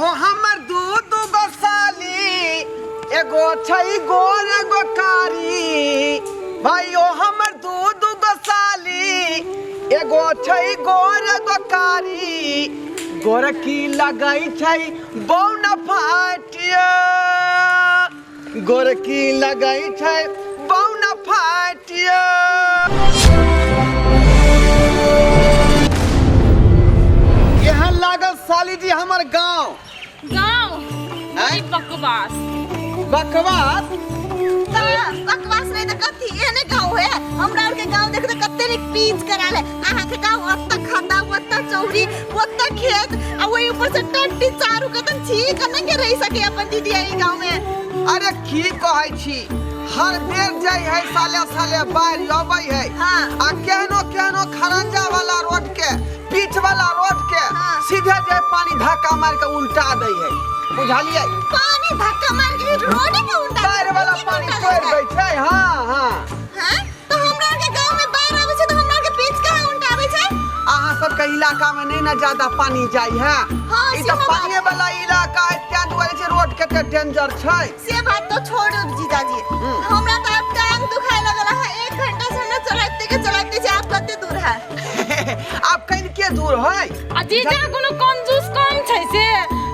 हो हमर दू गो साली एगो छै गोर एगो कारी भाई हो हमर दू गो साली एगो छै गोर एगो कारी गोर की लगई छै बौन फाटिया गोर की लगई छै बौन फाटिया यहाँ लागल साली जी हमर गांव बकवास बकवास बकवास नहीं तो कथी एने गांव है हमरा के गांव देख तो कत्ते ने पीच कराले आहा के गांव ओत्ता खंदा ओत्ता चौरी ओत्ता खेत आ वही ऊपर से टट्टी चारू कतन छी कने के रह सके अपन दीदी आई गांव में। अरे की कहै छी हर बेर जाय है साले बाढ़ आबै है हाँ। आ केहनो खरंजा वाला रोड के बीच वाला रोड के हाँ। सीधे जाय पानी धक्का मार के उल्टा दै है बुझलिए पानी धक्का मार के रोड के उल्टा बाढ़ वाला पानी पड़ गई छै। हां हां तो हमरा के गांव में बाढ़ आबै छै तो हमरा के बीच कहां उल्टा आबै छै। अहाँ सब के इलाका में नहीं ना ज्यादा पानी जाय है हाँ, ई तो पानी वाला इलाका है त्या दुआरे से रोड कते डेंजर छै से बात तो छोड़ो जीजाजी हमरा तो अब टांग दुखाए लगल है 1 घंटा से न चलाते जे आप कते दूर है आप कहीं के दूर है जीजा कोनो कंजूस कम छै से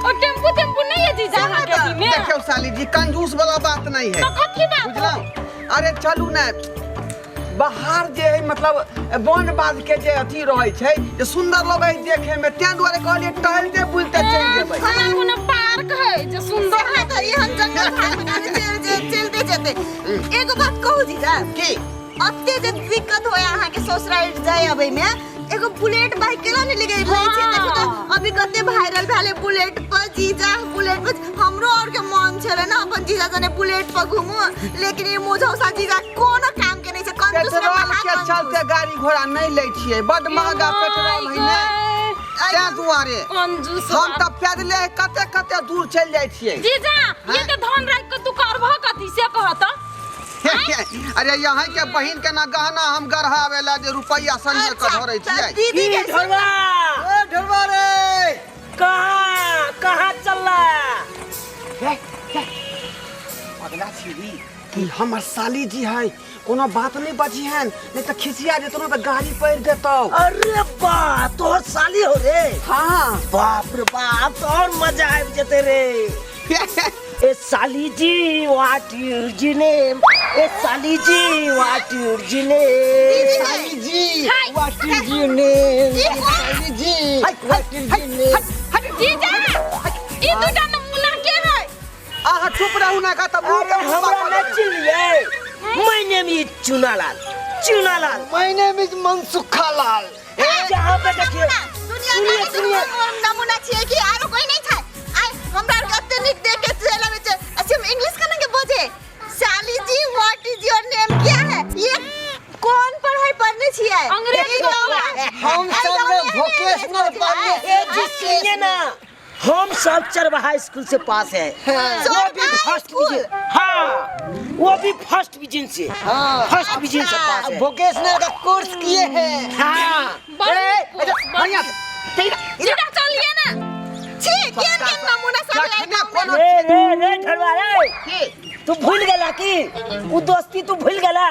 और टेम्पू नहीं है जीजा हां के में देखियो साली जी कंजूस वाला बात नहीं है तो कथी बात बुझला अरे चलू ना बाहर जे है मतलब बन बाज के जे अथी रहै छै जे सुंदर लगे देखे में त्या दुआरे कहलिए टहलते बुलते चल जेबै हां कोनो पार्क है जो सुंदर है तो ये हम जंगल भाग बनाने चलते जेते एगो बात कहू जीजा की अत्ते जे दिक्कत होय अहाँ के ससुराल जाय अबै में एगो बुलेट बाइक केला ने लगे रही छै देखो तो अभी कते वायरल भेले बुलेट पर जीजा बुलेट पर हमरो और के मन छले ना अपन जीजा जने बुलेट पर घुमू लेकिन ये मुझौसा जीजा कोनो काम के नहीं छै कंजूस में पेट्रोल के चलते गाड़ी घोड़ा नहीं ले छिए बड महंगा पेट्रोल है ने त्या दुआरे कंजूस हम त पैदले कते दूर चल जाय छिए जीजा ये के धन राख के तू करबह कथी से कहत अरे यहाँ के बहिन के ना गहना हम गढ़ावेला जे रुपया संजय के धरै छियै दीदी के ढोलवा ओ ढोलवा रे कहाँ चल रहा अगला छिड़ी कि हमर साली जी है कोनो बात नहीं बची है नहीं तो खिसिया जेतो ना तो गाड़ी पड़ देतो अरे बा तोहर साली हो रे हां बाप रे बाप और मजा आ जते रे ए साली जी व्हाट योर जी नेम ए साली जी व्हाट योर जी नेम साली जी व्हाट इज योर नेम साली जी व्हाट इज योर नेम जीजा ई दुटा नमूना के है आहा चुप रहू ना का त अरे हमरा न चिल्लिए my name is Chunalal my name is Mansukha Lal जहां पे देखिए दुनिया सुनिए नमूना छिए कि आरो कोई नहीं छै आई हमरा कते निक देख के चला में अच्छा इंग्लिश करने के बोझे साली जी व्हाट इज योर नेम क्या है ये कौन पढ़ाई पढ़ने छिए अंग्रेजी हम सब वोकेशनल पढ़ने ए जी सुनिए ना हम सब चरवाहा स्कूल से पास है वो भी फर्स्ट डिवीजन हाँ वो भी फर्स्ट डिवीजन से फर्स्ट डिवीजन से पास है वोकेशनल का कोर्स किए हैं हाँ भैया जीजा चलिए ना छी के नमूना सब रे ढलवा रे तू भूल गेला की उ दोस्ती तू भूल गेला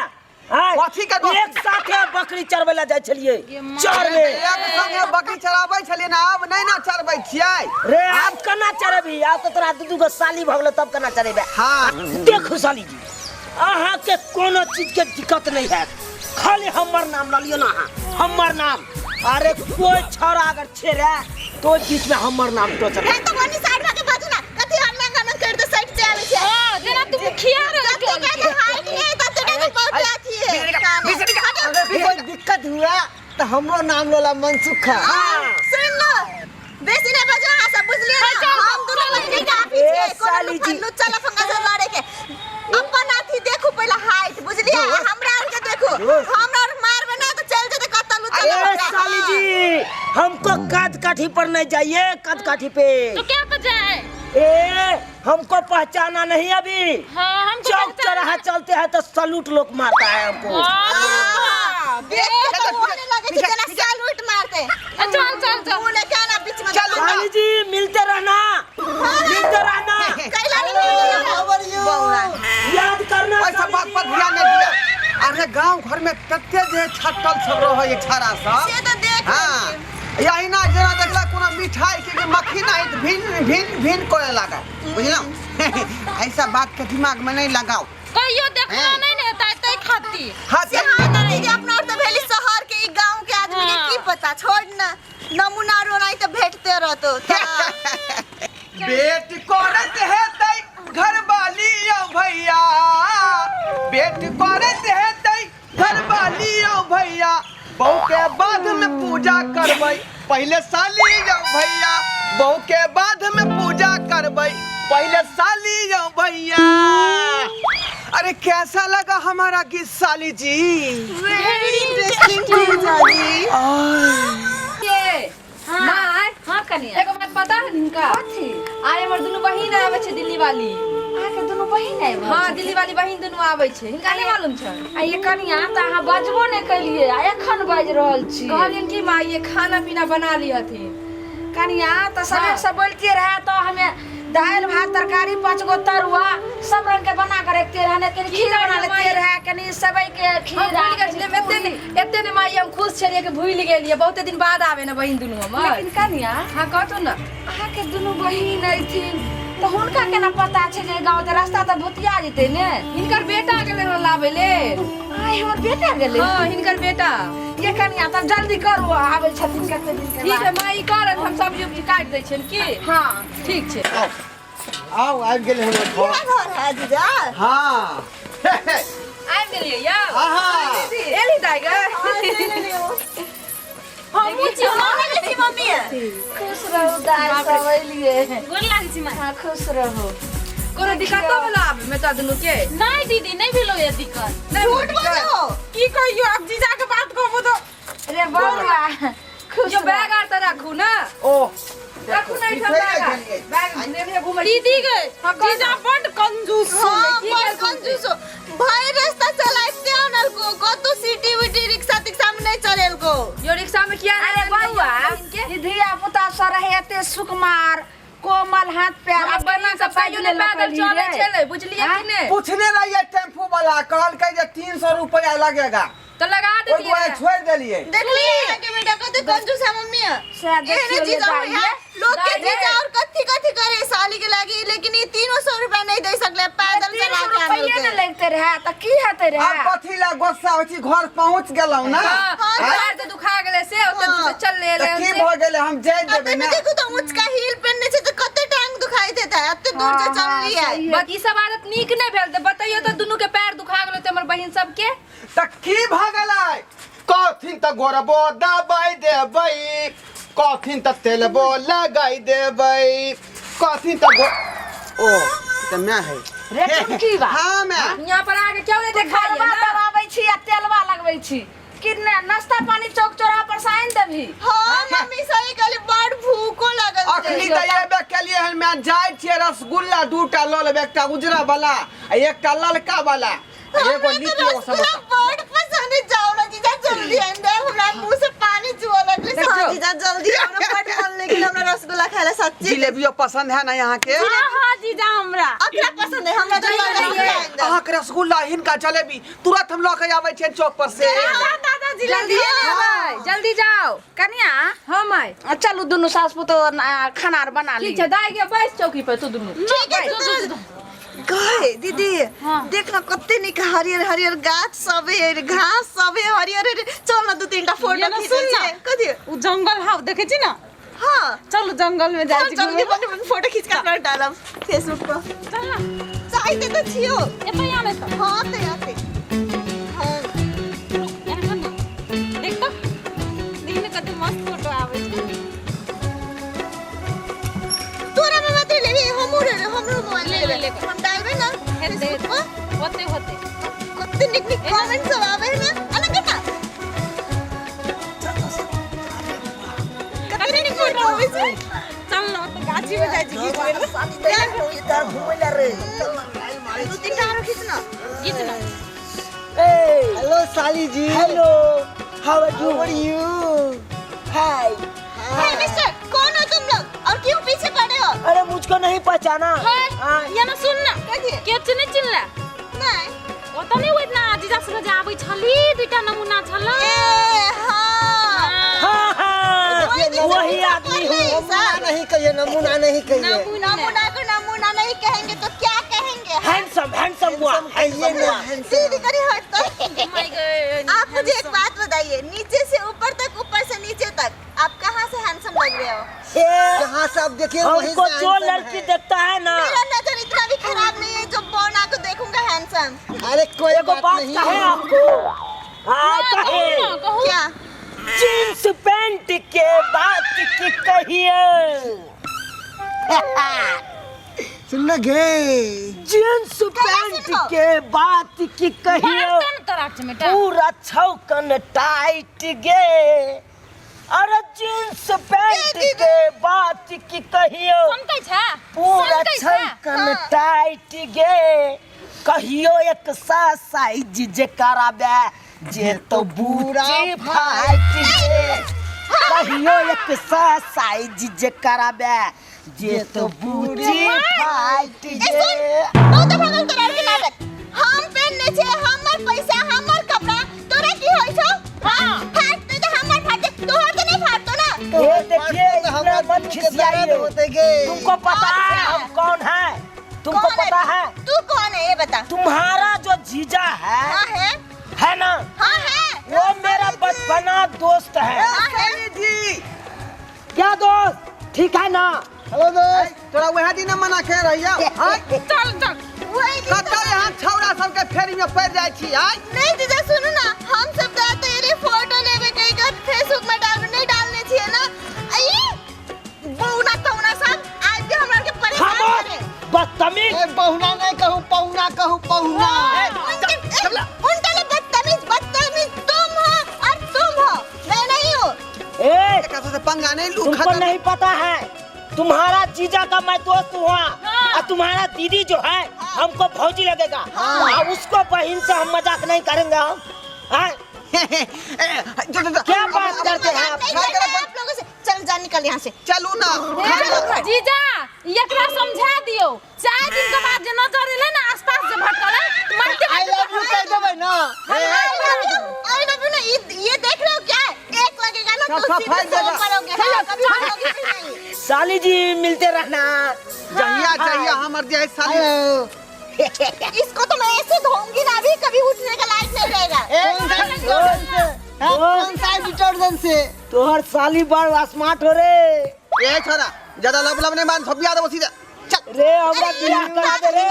कथी का दोस्ती? एक साथ बकरी चरवेला जाय छलिए चरवे एक संगे बकरी चराबै छलिए ना अब नहीं ना चरबै छियै रे आप कना चरबी आप तो तोरा दू गो साली भगलो तब कना चरेबे हां देखो साली जी अहाँ के कोनो चीज के दिक्कत नहीं है खाली हमर नाम ल लियो ना हमर नाम अरे कोई छोरा अगर छेरे तो बीच में हमर नाम तो चले है तो वनी साइड भागे बाजू ना कथी हल्ला गाना कर दे साइड से आवे छै हां जेना तू मुखिया रे कथी के हाइट नहीं त तेरे को पहुंचा थी कोई दिक्कत हुआ तो हमरो नाम लोला मनसुखा सुन लो बेसी नहीं बजा सब बुझ लिया हम दोनों लड़के का पीछे साली जी। कोनो चला फंगा से लड़े के अपन अथी देखो पहला हाइट बुझ लिया हमरा और के देखो हमरा और मार बना तो चल जते कतलू चला अरे साली जी हमको काट काठी पर नहीं जाइए काट काठी पे तो क्या पर जाए ए हमको पहचाना नहीं अभी हां हम चौक चौराहा चलते हैं तो सलूट लोग मारता है हमको देख के होने लगे कि जना सैल्यूट मारते चल बोले क्या ना बीच में साली जी मिलते रहना गांव घर में कते जे छटल सब रहो एक छाड़ा सा से तो देख हां यही ना जरा देखला कोनो मिठाई के मक्खी ना भिन भिन भिन करे लागा बुझलो ऐसा बात के दिमाग में नहीं लगाओ कहियो देखला नहीं ने तै खाती से हां ना दीदी अपना और तो भेली शहर के ई गांव के आदमी के की पता छोड़ ना नमूना रोनाई तो भेटते रहतो बेट करत है तई घर वाली भैया बेट करत है तई घर वाली भैया बहू के बाद में पूजा करबै पहले साली भैया बहू के बाद में पूजा करबै पहले साली भैया अरे कैसा लगा हमारा गीत साली जी वेरी इंटरेस्टिंग पूजा जी ये माय हां कनिया एगो बात पता है इनका आय हमर दुनु बहिन आवे छै दिल्ली वाली आके दुनु बहिन आइब हां दिल्ली वाली बहिन दुनु आवे छै इनका नहीं मालूम छै आ ये कनिया त अहाँ बजबो नहीं कलिए आ एखन बाज रहल छी कहलिन कि माय ये खाना पीना बना ली हथिन कनिया त सबे सब बोलते रहे तो हमें दाल भात तरकारी 5 गो तरुआ सब रंग के बना कर रखते रहने के खीर बना लेते रहे कनी सबई के खीर भूल गेल एते ने माय हम खुश छलिए कि भूल गेलिए बहुते दिन बाद आवे ना बहिन दुनु हमर लेकिन कनिया हां कहतो ना अहाँ के दुनु बहिन आइथिन तो हुनका केना पता छै जे गांव के रास्ता त भुतिया जेते ने इनकर बेटा गेले लावे ले आय हमर बेटा गेले हां इनकर बेटा ये कनिया त जल्दी करू आबै छथिन कते दिन के ठीक है माय करत हम सब्जी उब्जी काट दै छिन की हां ठीक छै आओ आ गेल हमर घर घर है जीजा हां आइ गेलिए या आहा एली दाइगा हम मुझे मम्मी की मम्मी है खुश रहो दाई सब एलिए गोर लागी छी मां हां खुश रहो कोनो दिक्कत तो वाला आबे में त दुनु के नहीं दीदी नहीं भेलो ये दिक्कत झूठ बोलो की कहियो अब जीजा के बात कहबो तो रे बौआ खुश जो बैग आर त रखू ना ओ रखू नहीं सब बैग ने घुम दीदी गए जीजा बड़ कंजूस हां बड़ कंजूस भाई रास्ता चलाते आनल को कतो सिटी विटी रिक्शा तिक्सा में नहीं चलेल को यो रिक्शा में किया अरे बौआ ये धिया पुता सब रहते सुकुमार कोमल हाथ पैर अब बना सब पाइयो ने पैदल चले चले बुझलिए कि ने पूछने रहिए टेम्पो वाला कहल के जे 300 रुपया लगेगा तो लगा ओए देलिए छोड़ देलिए देखलिए के बेटा कतो कंजूस है मम्मी से देखियो ले दाई लोग के जीजा और कथी कथी करे साली के लागी लेकिन ये 300 रुपया नहीं दे सकले पैदल चला के आनल रुपया के न लगते रहे त की हेते अब रहे कथी ला गुस्सा होई छी घर पहुंच गेलौ ना हां पैर तो दुखा गेले से ओते दूर से चल ले त की भ गेले हम जाय देबे अबे ना देखो तो मुझका हील पहनने से तो कते टांग दुखाई देता है अब तो दूर से चल रही है बाकी सब आदत नीक नहीं भेल त बताइयो त दुनु के पैर दुखा गेलो त हमर बहिन सब के त की भ गेलै कथिन त गोरबो दबाई देबै कथिन त तेलबो लगाई देबै कथिन त ओ त मैं है रे की बा हां मैं यहां पर आके क्यों नहीं देखाइए तेलवा ना दबाबै छी आ तेलवा लगबै छी किन्ने नाश्ता पानी चौक चौराहा पर साइन देबी हां मम्मी सही कहली बड़ भूखो लगल अखनी त एबे केलिए हन मैं जाय छी रसगुल्ला दूटा ल लेबे एकटा उजरा वाला आ एकटा ललका वाला एगो लीची ओ सब बड़ पसंद है जाओ ना जीजा जल्दी अंदर हमरा मुंह से पानी चुआ लगले हां जीजा जल्दी हमरा बड़ मन लेकिन हमरा रसगुल्ला खाला सच्ची जिलेबियो पसंद है ना यहाँ के हां जीजा हमरा अकरा पसंद है हमरा तो लगा अहाँ के रसगुल्ला हिनका जलेबी तुरंत हम लऽ के आबै छियै चौक पर से दादाजी जल्दी ले जल्दी जाओ कनिया हां माय चलू दुनु सास पुतो खाना आर बना ली ठीक है दाई के बैठ चौकी पे तू दुनु ठीक है गाय दीदी देख ना कते निक हरियर हरियर गाछ सब है घास सब है हरियर चल ना दो तीनटा फोटो खींचे छै कथि उ जंगल हाउ देखे छी ना हां चलो जंगल में जाय छी जल्दी बने फोटो खींच के अपना डालब फेसबुक पर चल ना चाहते तो छियो एतै आने त हां ते आते हां देख तो दिन कते मस्त फोटो आवे छै तोरा में मत ले हमरो मोबाइल ले हम डालबे ना हेते होते होते कते निक निक कमेंट सब आवे ना अना करना कते निक फोटो आवे छै चल ना तो गाछी में जाय छी इधर घुमैला रे दो तीन टारो खींचना गीत ना हेलो साली जी hello how are you hi hey mister कौन हो तुम लोग और क्यों पीछे पड़े हो अरे मुझको नहीं पहचाना ये ना सुन ना कथि के नहीं चिल्ला नहीं वो तो नहीं हुई ना जीजा से जे आबै छली दुइटा नमूना छल हाँ हाँ वही आदमी हूँ। नहीं कहिए, नमूना नहीं कहिए। नमूना को नमूना नहीं कहेंगे तो क्या कहेंगे? हैंडसम हैंडसम हुआ, हैंडसम हुआ। दीदी करी हट तो। आप मुझे एक बात बताइए, नीचे से ऊपर तक, ऊपर से नीचे तक, आप कहाँ से हैंडसम लग रहे हो? जहाँ से आप देखिए वहीं हमको से जो handsome लड़की है। देखता है ना, मेरा नजर इतना भी खराब नहीं है जो बौना को देखूंगा हैंडसम। अरे कोई एगो बात नहीं कहे है। आपको, हाँ कहे क्या? जींस पैंट के बात की कहिए। सुन गे, जींस पैंट के बात की कहिए, पूरा छौकन टाइट गे। अरे जींस पैंट के बात की कहियो, पूरा छौकन टाइट गे। कहियो एक सा साइज जे कराबे जे तो बूढ़ी फाइट गे। कहियो एक सा साइज जे कराबे जे तो बूढ़ी फाइट गे। बहुत भगल तोरा के नाटक। हम पहनने छे हमर पैसा, हमर कपड़ा, तोरा की होय छौ? हां, फाटते तो हमर फाटे, तोहर तो नहीं फाटतो ना। ये देखिए, इतना मत खिसियाइए। तुमको पता है हम कौन है? तुमको पता है? तू कौन है ये बता। तुम्हारा जो जीजा हां है है, ना? हां है। वो मेरा बचपना दोस्त है। हां है जी, क्या दोस्त? ठीक है ना? हेलो दोस्त, तोरा वह दिन मना के रहिया। चल चल। वही कतौ यहाँ छौड़ा सबके फेरी में पड़ जाय छी। नहीं जीजा सुनो ना, हम सब तो तेरे फोटो लेवे कहीं का फेसबुक में नहीं डालने चाहिए ना। आई बौना कौना सब आज भी हमरा के परेशान खामोश, करे। बदतमीज। बहुना नहीं कहूँ, पौना कहूँ, पौना। उनके लिए बदतमीज तुम हो और तुम हो, मैं नहीं हूँ। ए, कैसे से पंगा नहीं लू। तुमको नहीं पता है? तुम्हारा जीजा का मैं दोस्त हुआ और तुम्हारा दीदी जो है हमको भौजी लगेगा। और उसको बहन से हम मजाक नहीं करेंगे हम। हाँ? क्या बात करते हैं आप? आप लोगों से चल जा, निकल यहाँ से। चलू ना। जीजा एकरा समझा दियो, 4 दिन के बाद जे नजर एले ना आसपास जे भटकले मरते आई लव यू कह देबै ना। आई लव यू ना, ये देख रहे हो क्या? एक लगेगा ना तो सब सीधे फाइल सो देगा। पड़ोगे। हाँ, कभी पड़ोगे भी नहीं। साली जी मिलते रहना। जहिया जहिया हमर जे है साली। इसको तो मैं ऐसे धोऊंगी ना, अभी कभी उठने का लायक नहीं रहेगा। कौन सा डिटर्जेंट से? तोहर साली बड़ स्मार्ट हो रे। ए छोरा, ज्यादा लब नहीं मान, सब याद सीधा। चल रे हमरा बियाह करा दे रे।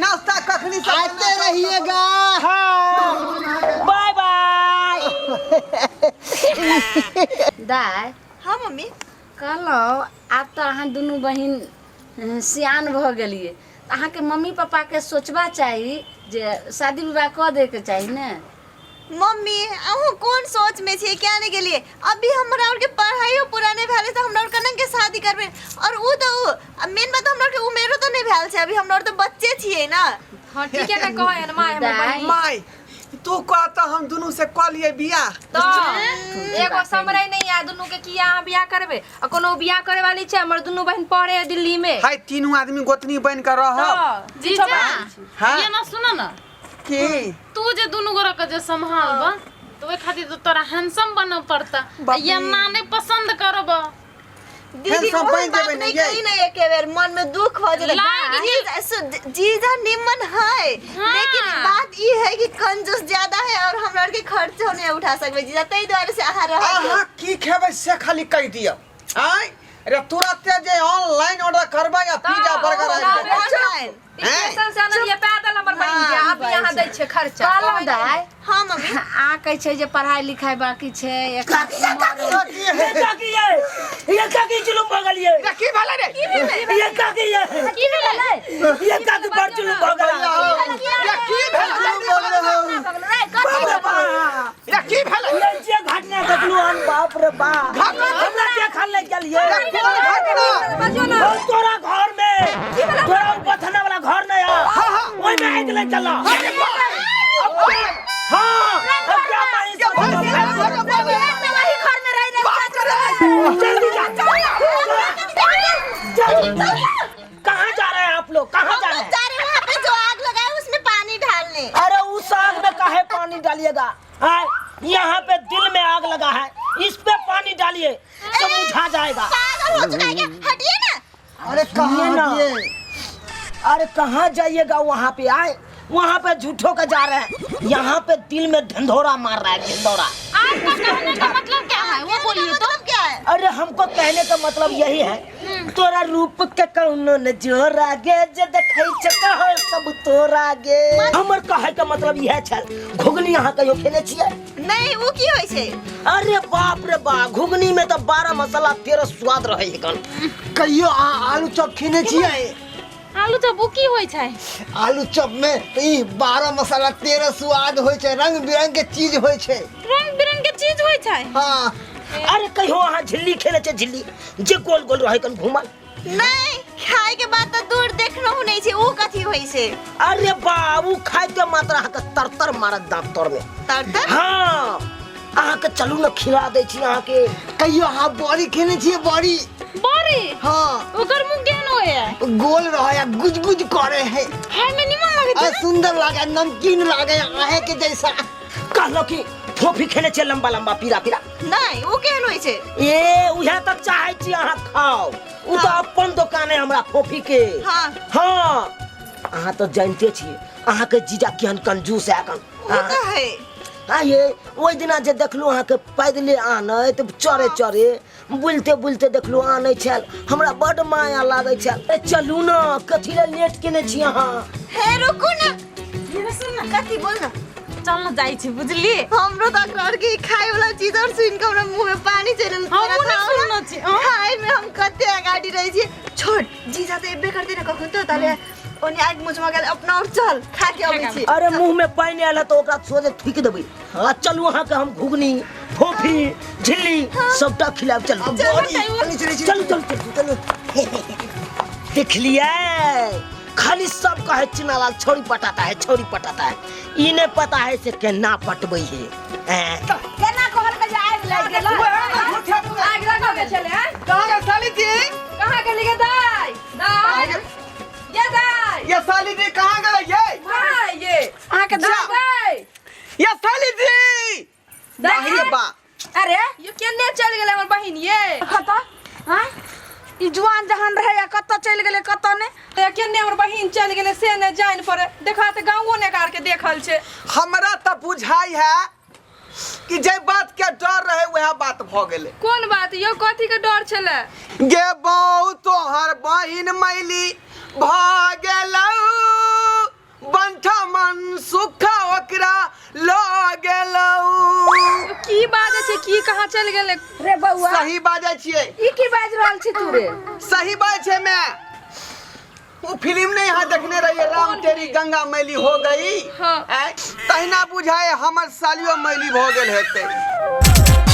नाश्ता कखनी से आते रहिएगा। हाँ, बाय बाय। दाय हाँ मम्मी। कहलो आप तो अहाँ दुनू बहिन सियान भ गेलिए, अहाँ के मम्मी पापा के सोचबा चाहिए जे शादी विवाह कर दे के चाहिए ने। मम्मी अहू कौन सोच में छे क्या ने के लिए? अभी हमरा और के पढ़ाई पूरा नहीं भेले तो हमरा और कनन के शादी करबे। और उ तो मेन बात हमरा के उमेरो तो नहीं भेल छे, अभी हमरा और तो बच्चे छिए ना। हाँ ठीक है ना कहे ना माय दाय माई तू कहता हम दोनों से कह लिए बियाह। तो एगो समरे नहीं है दुनू के किया अहाँ बियाह करबे आ कोनो बियाह करे वाली छै हमर दुनू बहन पढ़े है दिल्ली में। हाय तीनों आदमी गोतनी बन कर रह। तो जीजा हाँ? ये ना सुनो ना, की तू जे दुनू गोरा के जे संभालबा तो ओइ खातिर तो तोरा हैंडसम बनना पड़ता। बापरे। ये ना नहीं पसंद करबा दीदी हैंडसम वो बन बात जेबे नहीं नहीं कही ना, एक बार मन में दुख हो जाता। लाग जीजा निमन है, हाँ। लेकिन बात ये है कि कंजूस ज्यादा है और हमरा के खर्च नहीं उठा सकबे जीजा, तई द्वारा से आहार रह। आहा की खेबे से खाली कह दिया। आय अरे तुरंत जे ऑनलाइन ऑर्डर करबा या पिज्जा बर्गर आइ स्टेशन से आनलिए पैदल हमर बहन के अब यहाँ दै छै खर्चा। कहलो दाय हां मम्मी। आ कहै छै जे पढ़ाई लिखाई बाकी छै एक ये क्या की है? ये क्या की जुलुम भगल ये? की भला रे? ये क्या की है? की भेलै ये क्या की बड़ जुलुम भगल? या की भला बोल रहे हो? या की भला? ये जे घटना देखलू हम बाप रे बाप। हमरा देखा ले गेलिए। और तोरा घर में तोरा बथना वाला घर नहीं है। ओइ में आइग ले चला। हाँ अब क्या मैं इस वही घर में रह रहे जल्दी जा। कहाँ जा रहे हैं आप लोग? कहाँ जा रहे हैं? जा रहे वहां पे जो आग लगाए उसमें पानी डालने। अरे उस काहे पानी डालिएगा? यहाँ पे दिल में आग लगा है, इस पे पानी डालिए सब बुझा जाएगा। पागल हो चुका है क्या? हटिए ना। अरे कहाँ ना। हटिए? अरे कहाँ जाइएगा? वहाँ पे आए, वहाँ पे झूठों का जा रहे हैं, यहाँ पे दिल में ढंढोरा मार रहा है, ढंढोरा। आपका कहने का मतलब क्या है वो बोलिए तो। मतलब क्या है? अरे हमको कहने का मतलब यही है, तोरा रूप के कौनो न जोर आगे, जे देखै छका हो सब तोरा गे। हमर कहे का मतलब यह छल। घुगनी यहाँ कहियो खेले छियै? नहीं, वो की होय छे? अरे बाप रे बाप, घुगनी में तो 12 मसाला 13 स्वाद रहे है कन। कहियो आलू चॉप खेने छियै? आलू चॉप की होय छै? आलू चॉप में ई 12 मसाला 13 स्वाद होय छै, रंग बिरंग के चीज होय छै। रंग बिरंग के चीज होय छै। हाँ। अरे कहियो अहाँ झिल्ली खेले छे? झिल्ली जे गोल गोल रहे कन घुमल। नहीं, खाए के बाद तो दूर देखनो नहीं छे। वो कथी होय छे? अरे बाबू खाए के मात्रा अहाँ के तरतर मारत दांत तोर में। तरतर? हाँ, अहाँ के चलू न खिला दे छी अहाँ के। कहियो अहाँ बड़ी खेने छियै? बड़ी? बड़ी? हाँ। ओकर मुंह केहन होय? गोल रहे, गुज गुज करे है, खाय में निमन लागे छै। सुंदर लागे, नमकीन लागे, आहे के जैसा। कहलो कि फोफी खेने छे लंबा लंबा पीरा पीरा? नहीं, वो केहन होय छे? ए उहे तक चाहे छी अहाँ खाओ। उ तो अपन दुकान है हमरा फोफी के। हाँ। हाँ, अहाँ तो जानते छियै अहाँ के जीजा केहन कंजूस है कन। वो तो है। ये ओइ दिना जे देखलू अहाँ के पैदले आने तो चरे चरे बुलते बुलते देखलू आने छल, हमरा बड माया लागे छल। ए चलू न, कथी ले लेट केने छी अहाँ? हे रुकू ना। ये सुन ना, कथी बोल ना। चल न जाइ छी बुझली। हमरो तक रह के खाए वाला चीज और सुन के हमरा मुंह में पानी चलल। हम नहीं सुनना छी। खाए में हम कते आगाड़ी रही छी। छोड़, जीजा तो एबे करते ना कखन तो ताले ओने आग मुझमा गेल अपना और चल खा के आबै छी। अरे मुंह में पानी आला तो ओकरा सोझे थूक देबै। हां चलू अहाँ के हम घुगनी फोफी झिल्ली सबटा खिलाब। चलू चलू चलू चलू। देख लिया खाली सब कहे चिनालाल छोड़ी पटाता है, छोड़ी पटाता है। इने पता है से केना पटबै है। केना कहल के जे आग लाग गेल? आग लगा के चले हैं? कहाँ है साली जी? कहां के लिए दाई? दाई ये दाई, ये साली जी कहाँ गए ये? भाई ये आके जा। दाई ये साली जी दाई ये बा। अरे ये केने चल गेले हमर बहिन ये? कत हां ई जुआन जहान रहे या कत चल गेले कत ने? ते केने हमर बहिन चल गेले से ने जान पड़े। देखा त गांवो ने कार के देखल छे। हमरा तो बुझाई है कि जे बात के डर रहे वह बात भ गेले। कोन बात यो? कथी के डर छले? गे बहु तोहर बहिन मैली भ गेलौ, बंठा मन सुखा ओकरा ल गेलौ। की बाजे छे? की कहां चल गेले? रे बउआ सही बाजे छियै। ई की बाज रहल छी तू रे? सही बात छै। मैं वो फिल्म नहीं यहाँ देखने रही है, राम तेरी गंगा मैली हो गई। हाँ। तहिना बुझाए हमर सालियो मैली भ गेल हेतै।